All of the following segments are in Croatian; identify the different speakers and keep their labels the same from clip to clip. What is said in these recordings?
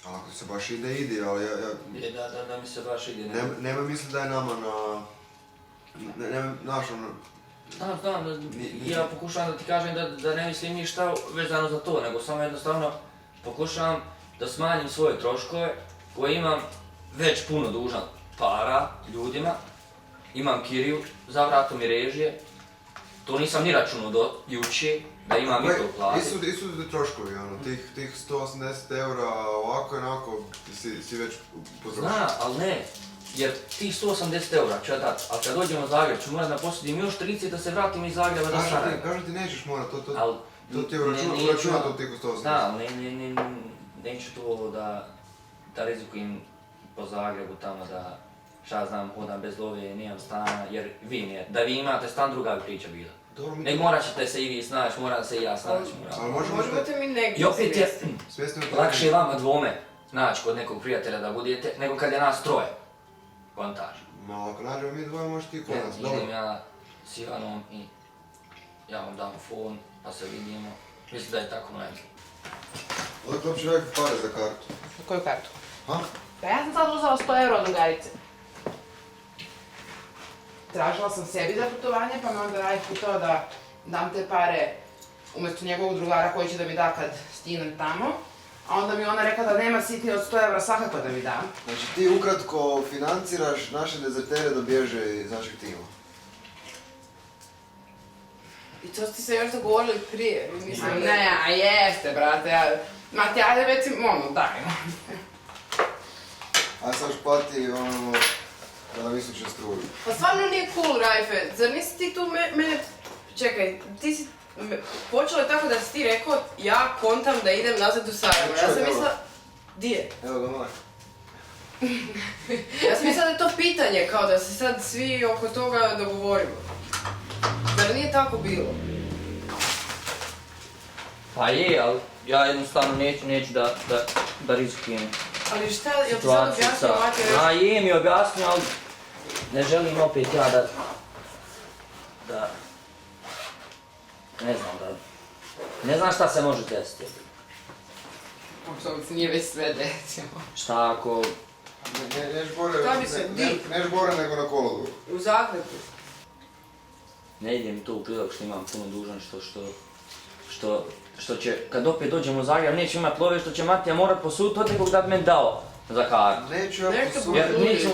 Speaker 1: Ako se baš ide, ali ja...
Speaker 2: Da mi se baš ide.
Speaker 1: Nemoj misli da je nama znaš ono...
Speaker 2: Znam, ja pokušavam da ti kažem da ne mislim ništa vezano za to, nego samo jednostavno pokušavam da smanjim svoje troškove koje imam već puno dužan para ljudima, imam kiriju, za vratom i režije, to nisam ni računao do juče, da imam i to platiti.
Speaker 1: Isu ti troškovi, tih 180 eura ovako i onako si već potrošio.
Speaker 2: Zna, ali ne, jer tih 180 eura ću ja dati, ali kad dođem u Zagreb ću morat da posjedim još 30 da se vratim iz Zagreba do Sarajeva.
Speaker 1: Kažu ti nećeš morat, to ti je uračunato tih 180.
Speaker 2: Da, neću to da rizikujem po Zagrebu tamo da šta znam, hodam bez love, nemam stana, jer da vi imate stan, druga bi priča bila. Ne morat ćete se i vi snaći, moram se i ja snaći.
Speaker 3: Možemo te mi negdje
Speaker 2: i opet je lakše vama dvome naći kod nekog prijatelja da budete, nego kad je nas troje. Kontaž.
Speaker 1: Ma ako nađemo mi dvoje, možeš ti kod nas, dobro.
Speaker 2: Idem ja s Ivanom i ja vam dam fon, pa se vidimo. Mislim da je tako najbolje.
Speaker 1: Odakle uopće rekli pare za kartu?
Speaker 3: Koju kartu?
Speaker 1: Ha?
Speaker 3: Pa ja sam sad uzela 100 euro od drugarice. Tražila sam sebi za putovanje, pa me onda Rajf pitao da dam te pare umjesto njegovog drugara koji će da mi da kad stignem tamo. A onda mi ona rekla da nema sitnije od 100 eura svakako da mi dam.
Speaker 1: Znači ti ukratko financiraš naše dezertere da bježe iz našeg tima.
Speaker 3: I to ste se još dogovorili prije, mislim, ne, a jeste, brate, Mati, ajde već, dajmo.
Speaker 1: A sad šplati da nam isuće struju.
Speaker 3: Pa stvarno nije cool, Rajfe, zar nisi ti tu mene... Čekaj, ti si... Počelo je tako da si ti rekao, ja kontam da idem nazad u Sarajevo, ja sam mislila... Di je?
Speaker 1: Evo ga moj.
Speaker 3: Ja sam mislila da je to pitanje, kao da se sad svi oko toga dogovorimo. Zar nije tako bilo?
Speaker 2: Pa je, ali ja jednostavno neću da rizikujem.
Speaker 3: Ali šta, jel ti sad objasnio Mati?
Speaker 2: Je mi objasnio, ali ne želim opet ja da... Ne znam šta se može desiti.
Speaker 3: Možda se nije već sve desilo.
Speaker 2: Šta ako...
Speaker 1: Neš bore nego na kolodvoru.
Speaker 3: U Zagrebu.
Speaker 2: Ne idem to u prilog što imam puno dužan, što će, kad opet dođemo u Zagreb, neću imat love, što će Matija morat posuditi od nekog da bi me dao za kartu.
Speaker 1: Neću ja posuditi.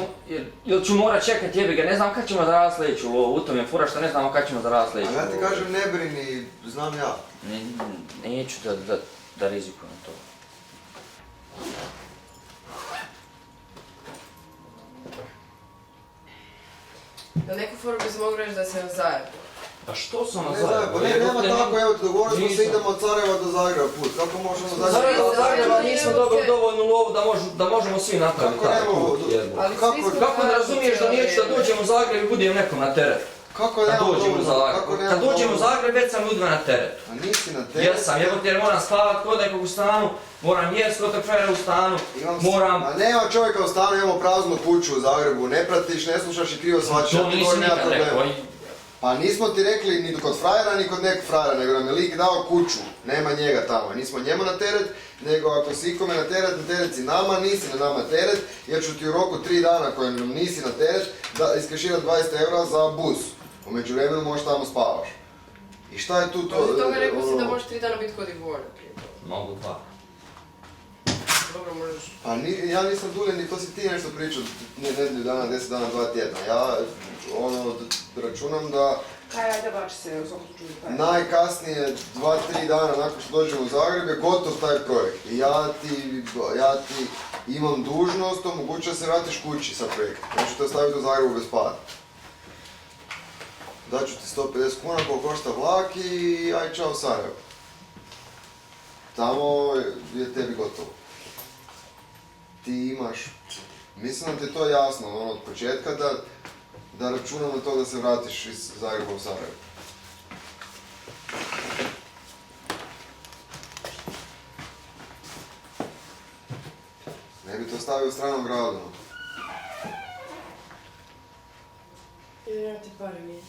Speaker 2: Jer ću morat čekat jebiga, ne znam kad ćemo zaraz sljedeću lovu, u tom je fura što ne znamo kad ćemo zaraz sljedeću lovu.
Speaker 1: A ja ti kažem ne brini, znam ja.
Speaker 2: Neću da rizikujem to.
Speaker 3: Da neku foru bi se mogu reći da se na Zajebu.
Speaker 2: Pa što sam na
Speaker 1: Ne
Speaker 2: Zajebu?
Speaker 1: nema tako, evo ti dogovorili smo se idemo od Sarajeva do Zagreba put. Kako možemo
Speaker 2: Zagreba Zagreba nismo dobili dovoljnu lovu da možemo svi napraviti taj put. Kako ne razumiješ da neću da dođem u Zagreb i budem nekom na teret? Kad dođem u Zagreb već sam ljudima na teret.
Speaker 1: A nisi na teret?
Speaker 2: Jesam, jer moram spavat kod nekog u stanu, moram jest kod tog frajera u stanu, moram...
Speaker 1: A nema čovjeka u stanu, imamo praznu kuću u Zagrebu, ne pratiš, ne slušaš i krivo shvaćaš.
Speaker 2: To nisi nikad rekao.
Speaker 1: Pa nismo ti rekli ni kod frajera ni kod nekog frajera, nego nam je lik dao kuću, nema njega tamo. Nismo njemu na teret, nego ako si ikome na teret si nama, nisi na nama teret, jer ću ti u roku 3 dana kojem nam nisi na teret, iskeširati 20 eura za bus. U međuvremenu možeš tamo spavaš. I šta je tu to...
Speaker 3: Osim toga rekao si da možeš 3 dana biti kod Ivona prije toga.
Speaker 2: Mogu 2.
Speaker 3: Dobro, možeš...
Speaker 1: Pa ja nisam dulje, ni to si ti nešto pričao, nedelju dana, 10 dana, 2 tjedna. Ja računam da...
Speaker 3: Ajde, bači se, u svakom slučaju.
Speaker 1: Najkasnije 2-3 dana nakon što dođem u Zagreb je gotov taj projekt. I ja ti imam dužnost, omogućuje da se vratiš kući sa projektom. Neću te ostaviti u Zagrebu bez para. Daću ti 150 kuna koliko košta vlak i aj čao Sarajevo. Tamo je tebi gotovo. Ti imaš, mislim da ti je to jasno od početka da računam na to da se vratiš iz Zagreba u Sarajevo. Ne bi to stavio u stranom gradu.
Speaker 3: Jer ja ti pare nije.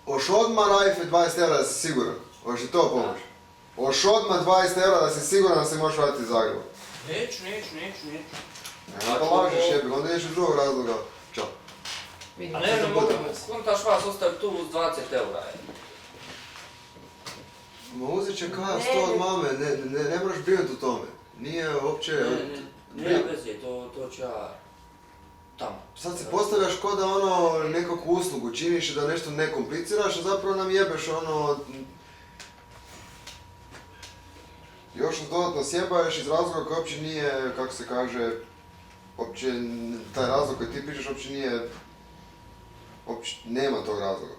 Speaker 1: Oš odmah Rajfe 20 eura da si siguran. Hoće ti to pomoći. Oš odmah 20 eura da si siguran da se možeš vratiti iz Zagreba.
Speaker 2: Neću.
Speaker 1: Nema da lažeš jebik, onda ideš iz drugog razloga. Ćao.
Speaker 2: A ne mogu, kontaš vas ostaviti tu uz 20 eura.
Speaker 1: Ma uzet će kvaja 100 od mame, ne moraš brinuti o tome. Nije uopće...
Speaker 2: Nema veze, to ću ja tamo.
Speaker 1: Sad se postavljaš ko da ono nekakvu uslugu činiš i da nešto ne kompliciraš, a zapravo nam jebeš ono... Još nas dodatno sjebaješ iz razloga koji uopće nije, kako se kaže, uopće taj razlog koji ti pišeš uopće nije... Uopće nema tog razloga.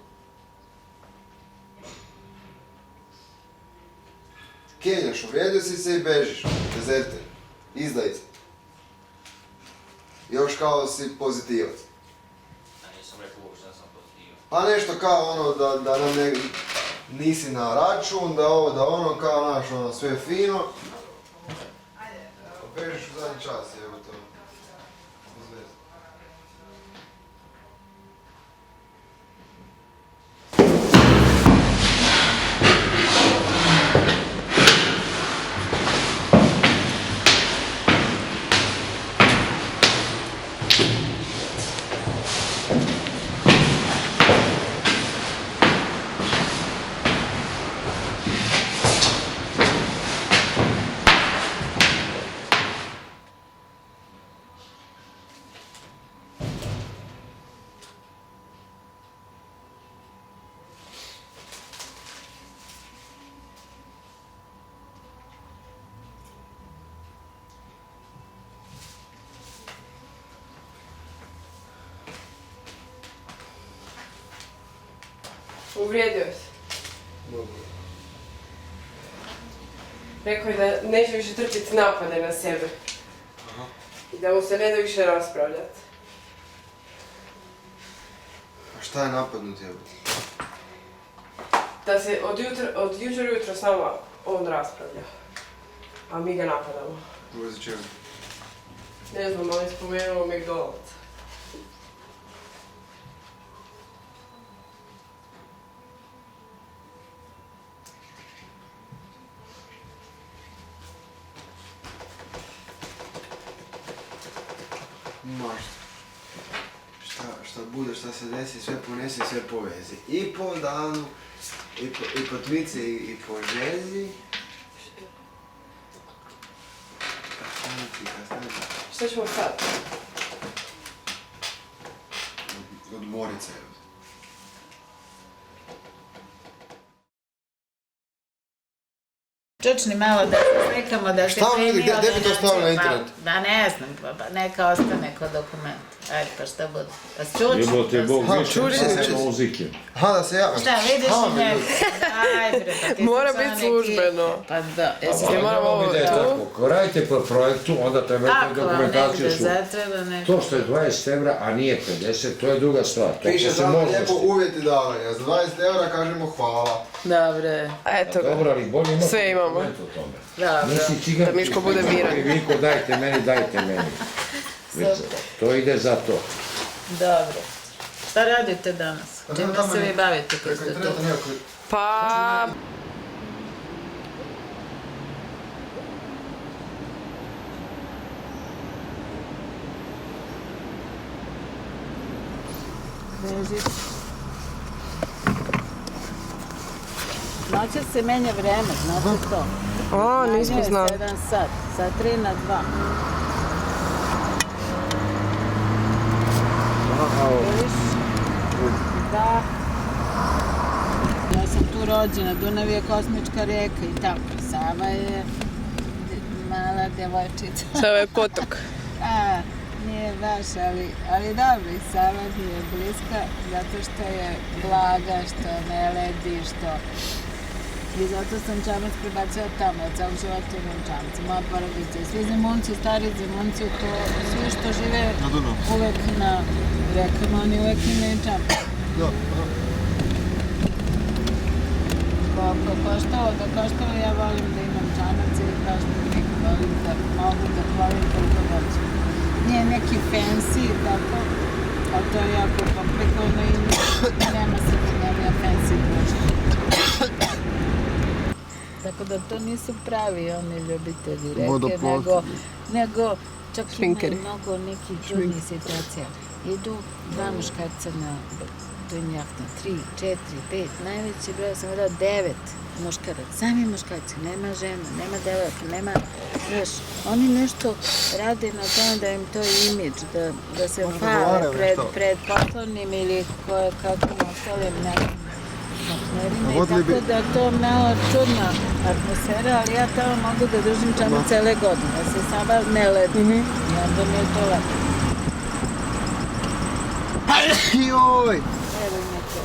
Speaker 1: Kenjaš, uvrijedio si se i bežiš, dezerter, izdajica. Još kao si pozitivac.
Speaker 2: Ja nisam rekao uopšte da sam pozitivac.
Speaker 1: Pa nešto kao ono da nam nisi na račun, da ovo, da ono, kao naš ono sve fino. Bežiš u zadnji čas, evo to. Bez veze.
Speaker 4: Uvrijedio se. Rekao je da neće više trpiti napade na sebe. I da mu se ne da više raspravljati.
Speaker 1: A šta je napadnut jebo?
Speaker 4: Da se od jučer ujutro s nama on raspravlja. A mi ga napadamo.
Speaker 1: U vezi čega?
Speaker 4: Ne znam, ali spomenuo McDonald's.
Speaker 1: Možda. Šta bude, šta se desi, sve ponesi, sve povezi. I po danu, i po tmici, i po želji.
Speaker 4: Šta ćemo sad?
Speaker 1: Odmorit se.
Speaker 5: Čučni malo da se slikamo, da se
Speaker 1: Šta vidi,
Speaker 5: primio,
Speaker 1: gdje bi to stavio na internet?
Speaker 5: Da ne znam, neka ostane kod dokumenta. Ajde, pa šta bude? Da se čuči?
Speaker 6: Jebote Bog,
Speaker 1: Ha,
Speaker 6: više
Speaker 1: čuči se.
Speaker 6: nema muzike.
Speaker 1: Aha, da se ja...
Speaker 5: Šta, vidiš i njega? Daj bre, pa ti
Speaker 4: Mora
Speaker 5: su samo
Speaker 4: biti
Speaker 5: neki-
Speaker 4: službeno.
Speaker 5: Pa da, jesi
Speaker 4: Ne moramo ovo
Speaker 6: da je
Speaker 4: tu.
Speaker 6: tako. Ako radite po projektu, onda trebate
Speaker 5: Ako vam
Speaker 6: dokumentaciju
Speaker 5: negde
Speaker 6: svu.
Speaker 5: zatreba neko...
Speaker 6: To što je 20 evra, a nije 50, to je druga stvar. To
Speaker 1: Piše
Speaker 6: se
Speaker 1: samo
Speaker 6: može
Speaker 1: lijepo
Speaker 6: štiti.
Speaker 1: uvjeti davanja. Za 20 eura kažemo hvala.
Speaker 5: Dobre,
Speaker 4: Eto ga.
Speaker 6: Dobro, ali bolje imati
Speaker 4: Sve imamo.
Speaker 6: dokument o tome.
Speaker 5: dobro.
Speaker 6: Nisi cigan,
Speaker 4: Da Miško bude miran.
Speaker 6: Vinko, dajte meni. Već, to ide za to.
Speaker 5: Dobro. Šta radite danas? Čime se vi bavite kad
Speaker 1: Preko
Speaker 5: ste tu?
Speaker 1: interneta nekako...
Speaker 4: Pa...
Speaker 5: Bežić. Noće se menja vreme, znate to?
Speaker 4: A, nismo znali.
Speaker 5: Menja je 7 sat, sa 3 na 2. Vidiš? Da. Ja sam tu rođena, Dunav je kosmička rijeka i tako. Sava je mala djevojčica.
Speaker 4: Sava je kotok.
Speaker 5: A, nije baš, ali dobro, i Sava mi je bliska, zato što je blaga, što ne ledi, što... I zato sam čamac prebacila tamo, od celog života imam čamce, moja porodica. I svi Zemunci, stari Zemunci, to svi što žive uvek na rekama, oni uvek imaju čamce. Koliko koštalo da koštalo, ja volim da imam čamac i kao što uvijek volim da mogu da volim koliko hoću. Nije neki fancy, tako, ali to je jako komplikovano i nema se da nema fancy pošto. Da Tako da to nisu pravi oni ljubitelji reke,
Speaker 1: Vodoplovci.
Speaker 5: nego čak
Speaker 4: Šminkeri.
Speaker 5: ima mnogo nekih čudnih situacija. Idu dva muškarca na to im jahta, 3, 4, 5, najveći broj, ja sam gledala 9 muškaraca, sami muškarci, nema žena, nema devojaka, nema, znaš, oni nešto rade na tome da im to imidž, da se fale pred poslovnim ili kakvim ostalim nekim partnerima i tako da je to malo čudna atmosfera, ali ja tamo mogu da držim čamo cele godine, da se sama ne ledi i onda mi je to lepo.
Speaker 1: Joj!
Speaker 5: Evo im je to.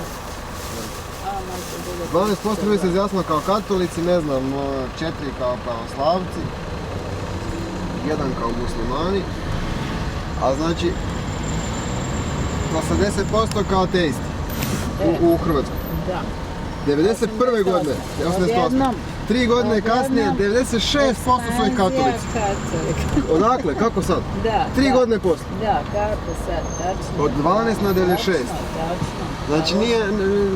Speaker 1: 12% mi se izjasnilo kao katolici, ne znam, 4 kao pravoslavci, 1 kao muslimani, a znači 80% kao ateisti u Hrvatskoj.
Speaker 5: Da.
Speaker 1: 91. godine, 88. 3 godine kasnije, 96% su i katolici. Odakle? Kako sad?
Speaker 5: Da.
Speaker 1: 3 godine poslije.
Speaker 5: Da, kako sad, tačno.
Speaker 1: Od 12 na 96.
Speaker 5: Tačno.
Speaker 1: Znači nije,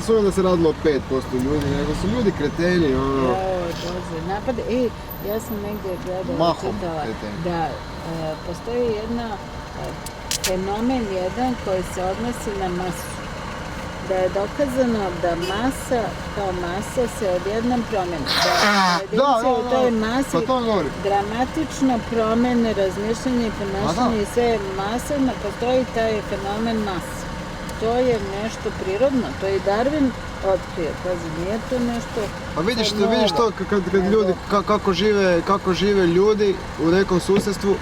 Speaker 1: sumnjam da se radilo o 5% ljudi, nego su ljudi kreteni, ono.
Speaker 5: Joj, Bože, napade. Ja sam negdje gledala,
Speaker 1: Mahom
Speaker 5: čitala
Speaker 1: kreteni.
Speaker 5: da postoji fenomen jedan koji se odnosi na masu. Da je dokazano da masa kao masa se odjednom promeni. Da pojedinci u toj masi
Speaker 1: pa to govori.
Speaker 5: dramatično promene razmišljanje i ponašanje i sve masama, postoji taj fenomen masa. To je nešto prirodno, to je i Darwin otkrio, pazi, nije to nešto...
Speaker 1: Pa vidiš to kad ljudi, kako žive ljudi u nekom susjedstvu,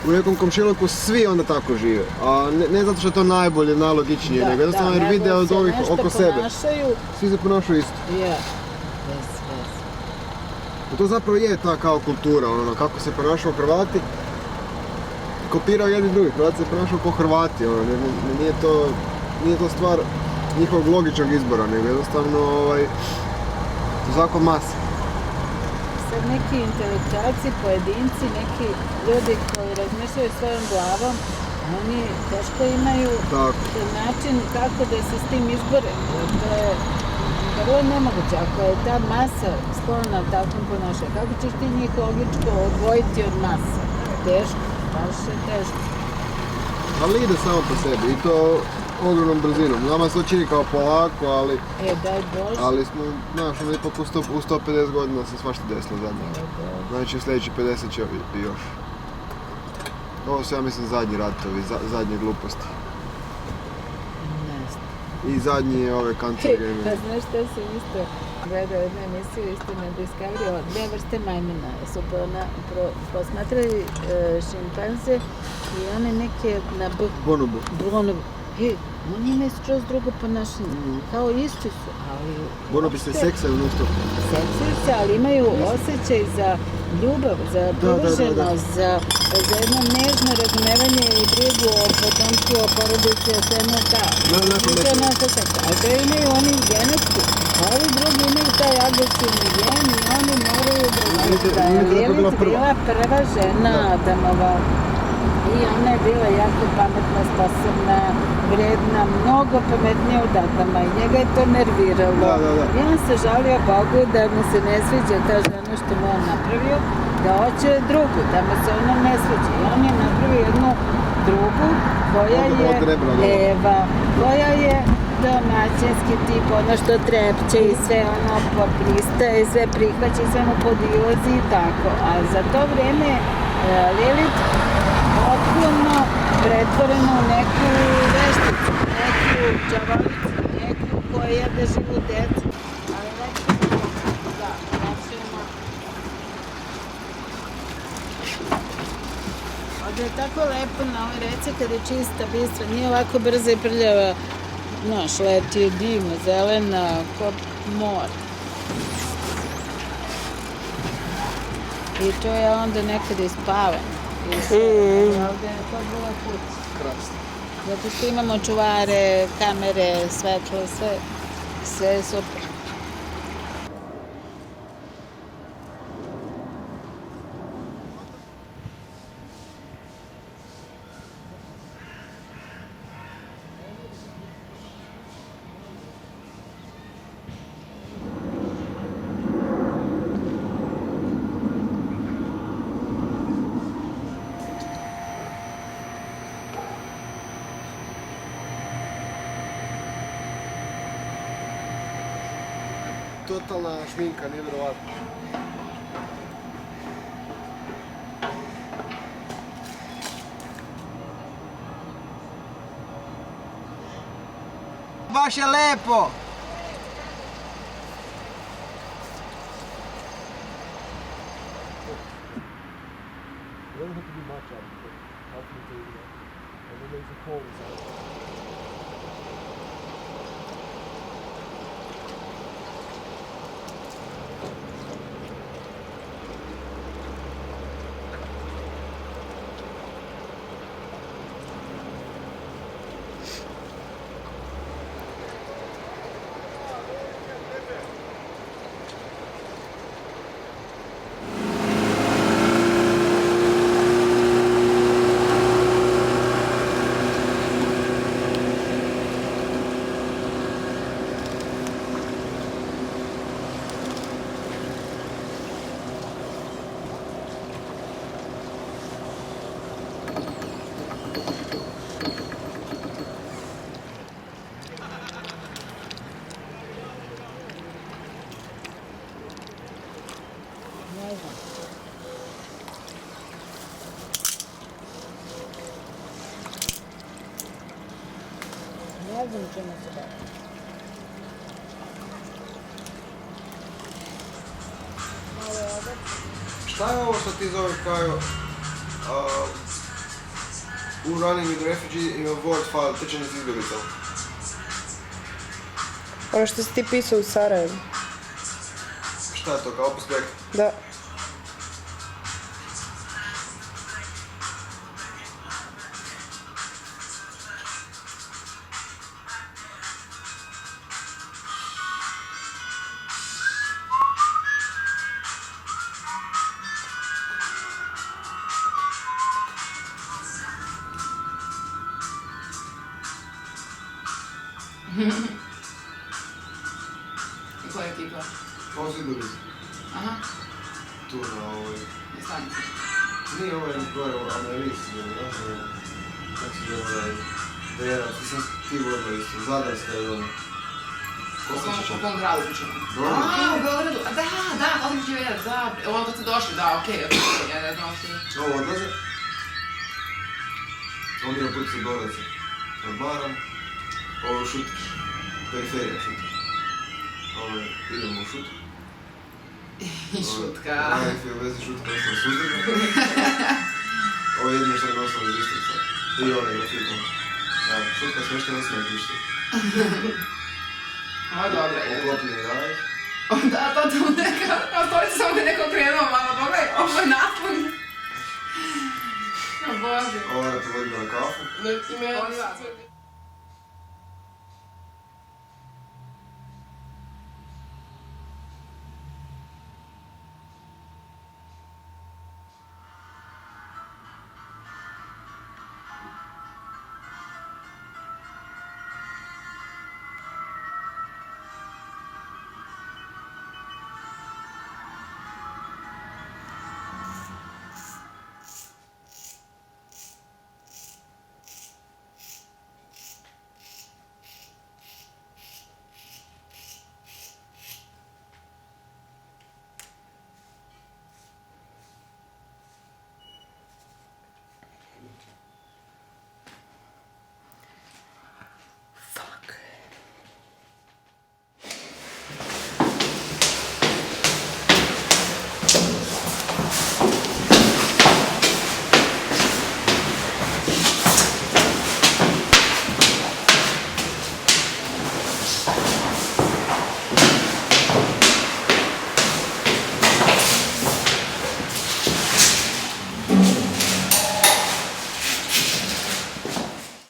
Speaker 1: u nekom komšiluku, svi onda tako žive. A ne zato što je to najbolje, najlogičnije, nego jednostavno jer vide od ovih oko sebe. Svi se ponašaju isto.
Speaker 5: Ja.
Speaker 1: To zapravo je ta kao kultura, ono, kako se ponašaju Hrvati, kopirao jedni drugi. Hrvati se ponašaju kao Hrvati, ono, nije to stvar njihovog logičnog izbora, nego jednostavno zakon mase.
Speaker 5: Sad neki intelektualci, pojedinci, neki ljudi koji razmišljaju svojom glavom, oni teško imaju način kako da se s tim izbore. To je vrlo nemoguće. Ako je ta masa sklona takvom ponašanju, kako ćeš ti njih logičko odvojiti od masa? Teško, baš je teško.
Speaker 1: Ali ide samo po sebi i to ogromnom brzinom. Nama se to čini kao polako, ali...
Speaker 5: daj Bože.
Speaker 1: Ali smo, znaš, ipak u 150 godina se svašta desilo zadnje. Znači u sljedećih 50 će još. Ovo su, ja mislim, zadnji ratovi, zadnje gluposti. I zadnji ove kancerogene.
Speaker 5: Pa znaš što sam isto gledala jednu emisiju isto na Discovery o 2 vrste majmuna. Su posmatrali šimpanze i one neke na
Speaker 1: Bonobo.
Speaker 5: Oni imaju skroz drugo ponašanje, kao isti su, ali...
Speaker 1: Bonobi se seksaju non-stop.
Speaker 5: Seksaju se, ali imaju osjećaj za ljubav, za privrženost, za jedno nežno razumevanje i brigu o potomstvu, o porodici, o svemu ali to imaju oni genetski, a ovi drugi imaju taj agresivni gen i oni moraju da je Lilith bila prva žena Adamova. I ona je bila jako pametna, sposobna, vredna, mnogo pametnija od Adama i njega je to nerviralo. I on se žalio Bogu da mu se ne sviđa ta žena što mu on napravio, da hoće drugu, da mu se ona ne sviđa. I on je napravio jednu drugu koja je Eva, koja je domaćinski tip, ono što trepće i sve ono pristaje, sve prihvaća i sve mu podilazi i tako. A za to vrijeme Lilith potpuno pretvoreno u neku vešticu, neku džavolicu, neku koja je da živu decu. Ali nećemo. Ovdje je tako lepo na ovoj reci kad je čista, bistra, nije ovako brza i prljava. Znaš, leti je divno, zelena, ko more. I to je onda nekad ispavano. Ovdje je to bila kuća.
Speaker 1: Krasno.
Speaker 5: Zato što imamo čuvare, kamere, svetlo, sve je super.
Speaker 7: totalna šminka, nevjerovatno. Baš je lepo!
Speaker 5: Ne znam čemu se bavi.
Speaker 7: Šta je ovo što ti zoveš kao u Running with Refugee in a Word file trčanje s izbjeglicama?
Speaker 4: Ono što si ti pisao u Sarajevu.
Speaker 7: Šta je to, kao opis projekta?
Speaker 4: Da.
Speaker 3: I koja je ekipa?
Speaker 7: Ovo su izbjeglice.
Speaker 3: Aha,
Speaker 7: Tu na ovoj...
Speaker 3: na stanici.
Speaker 7: Nije ovaj gore, Ameris, kako se zove, Vera, ti sam ti vodila isto, Zadarska je ono.
Speaker 3: U kom gradu pričamo?
Speaker 7: Dobro.
Speaker 3: A, u Beogradu, a da, odmah ću vidjeti, da, ovo kad ste došli, da, okej, ja ne znam što...
Speaker 7: Ovo odlaze. Ovo mi na put se dolaze. Odmaram. Ovo je šutki. Periferija šutki. Ovo je, idemo u šutku.
Speaker 3: I šutka.
Speaker 7: Ovo je u vezi šutka, ovo sam suzdržan. Ovo je jedino što je nosilo iz Istrica. I onaj grafikom. Da, šutka sve što ne smije tišti.
Speaker 3: Ovo je dobro.
Speaker 7: Oklopljeni raj.
Speaker 3: Da, to neka, to je samo da neko krenuo malo, pogledaj, ovo je napun. O Bože.
Speaker 7: Ovo je to vodila na kafu.
Speaker 4: No, ima...